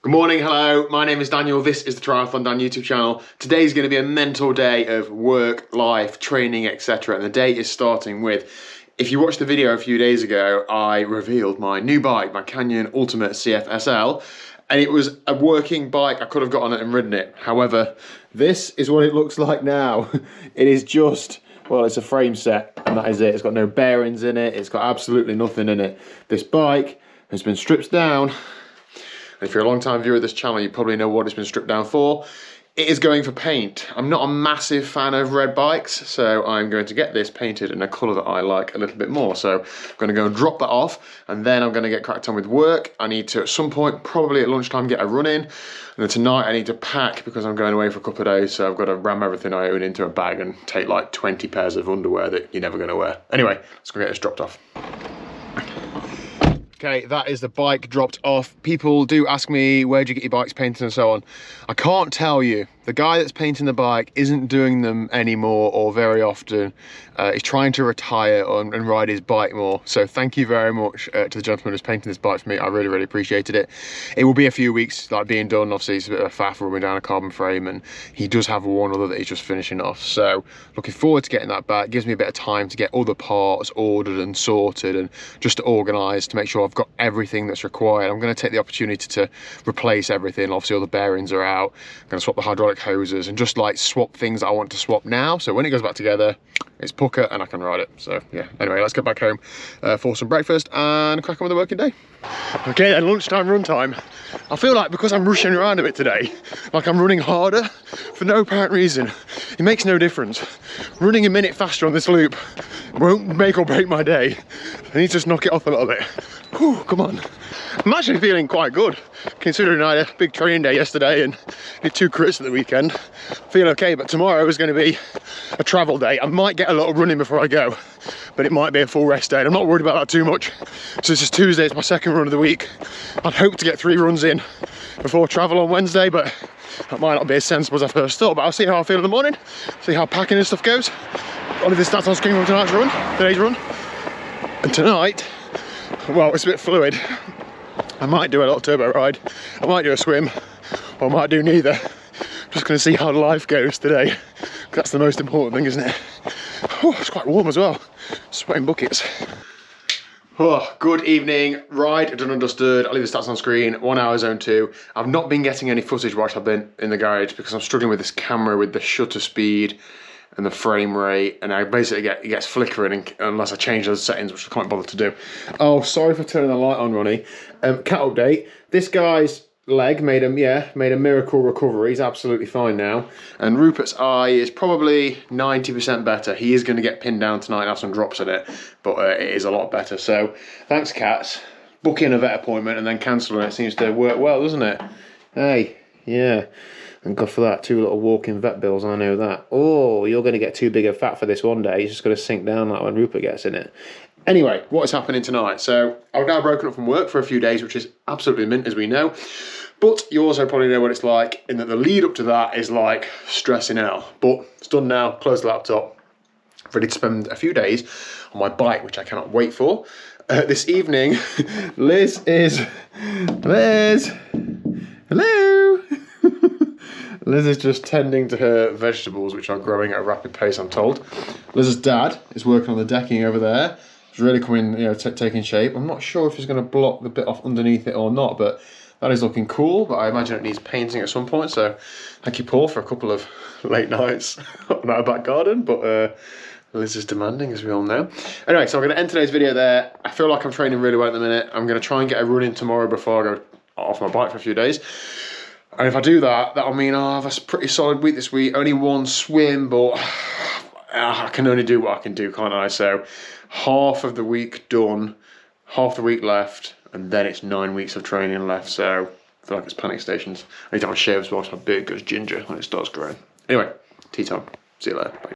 Good morning, hello, my name is Daniel, this is the TriathlonDan YouTube channel. Today's going to be a mental day of work, life, training, etc. And the day is starting with, if you watched the video a few days ago, I revealed my new bike, my Canyon Ultimate CF SL. And it was a working bike, I could have got on it and ridden it. However, this is what it looks like now. It is just, well, it's a frame set and that is it. It's got no bearings in it, it's got absolutely nothing in it. This bike has been stripped down. If you're a long time viewer of this channel, you probably know what it's been stripped down for. It is going for paint. I'm not a massive fan of red bikes, so I'm going to get this painted in a colour that I like a little bit more. So I'm going to go and drop that off, and then I'm going to get cracked on with work. I need to, at some point, probably at lunchtime, get a run in. And then tonight I need to pack because I'm going away for a couple of days, so I've got to ram everything I own into a bag and take like 20 pairs of underwear that you're never going to wear. Anyway, let's go get this dropped off. Okay, that is the bike dropped off. People do ask me, where'd you get your bikes painted and so on. I can't tell you. The guy that's painting the bike isn't doing them anymore or very often. He's trying to retire and ride his bike more. So thank you very much to the gentleman who's painting this bike for me. I really, really appreciated it. It will be a few weeks like being done. Obviously, it's a bit of a faff rubbing down a carbon frame, and he does have one other that he's just finishing off. So looking forward to getting that back. It gives me a bit of time to get other parts ordered and sorted and just to organise to make sure I've got everything that's required. I'm going to take the opportunity to replace everything. Obviously, all the bearings are out. I'm going to swap the hydraulic hoses and just like swap things that I want to swap now. So when it goes back together, it's pucker and I can ride it. So yeah, anyway, let's get back home for some breakfast and crack on with the working day. Okay, then lunchtime run time. I feel like because I'm rushing around a bit today, like I'm running harder for no apparent reason. It makes no difference. Running a minute faster on this loop won't make or break my day. I need to just knock it off a little bit. Whew, come on. I'm actually feeling quite good, considering I had a big training day yesterday and did 2 crits at the weekend. I feel okay, but tomorrow is going to be a travel day. I might get a lot of running before I go, but it might be a full rest day, and I'm not worried about that too much. So this is Tuesday, it's my second run of the week. I'd hope to get 3 runs in before travel on Wednesday, but that might not be as sensible as I first thought. But I'll see how I feel in the morning, see how packing and stuff goes. I'll leave the stats on screen from today's run. And tonight, well, it's a bit fluid. I might do a little turbo ride, I might do a swim, or I might do neither. Just going to see how life goes today. That's the most important thing, isn't it? Oh, it's quite warm as well. Sweating buckets. Oh, good evening. Ride done and dusted. I'll leave the stats on screen. 1 hour zone 2. I've not been getting any footage whilst I've been in the garage because I'm struggling with this camera with the shutter speed and the frame rate, and I basically it gets flickering unless I change those settings, which I can't bother to do. Oh, sorry for turning the light on, Ronnie. Cat update. This guy's leg made a miracle recovery. He's absolutely fine now. And Rupert's eye is probably 90% better. He is going to get pinned down tonight and have some drops in it, but it is a lot better. So thanks, cats. Booking a vet appointment and then cancelling it seems to work well, doesn't it? Hey, yeah. And go for that, 2 little walking vet bills, I know that. Oh, you're going to get too big and fat for this one day. He's just going to sink down like when Rupert gets in it. Anyway, what is happening tonight? So I've now broken up from work for a few days, which is absolutely mint, as we know. But you also probably know what it's like, in that the lead up to that is like stressing out. But it's done now, close the laptop. Ready to spend a few days on my bike, which I cannot wait for. This evening, Liz, hello. Liz is just tending to her vegetables, which are growing at a rapid pace, I'm told. Liz's dad is working on the decking over there. It's really coming, you know, taking shape. I'm not sure if he's going to block the bit off underneath it or not, but that is looking cool. But I imagine it needs painting at some point. So thank you, Paul, for a couple of late nights on our back garden. But Liz is demanding, as we all know. Anyway, so I'm going to end today's video there. I feel like I'm training really well at the minute. I'm going to try and get a run in tomorrow before I go off my bike for a few days. And if I do that, that'll mean I'll have a pretty solid week this week. Only 1 swim, but I can only do what I can do, can't I? So half of the week done, half the week left, and then it's 9 weeks of training left. So I feel like it's panic stations. I need to have a shave as well, so my beard goes ginger when it starts growing. Anyway, tea time. See you later. Bye.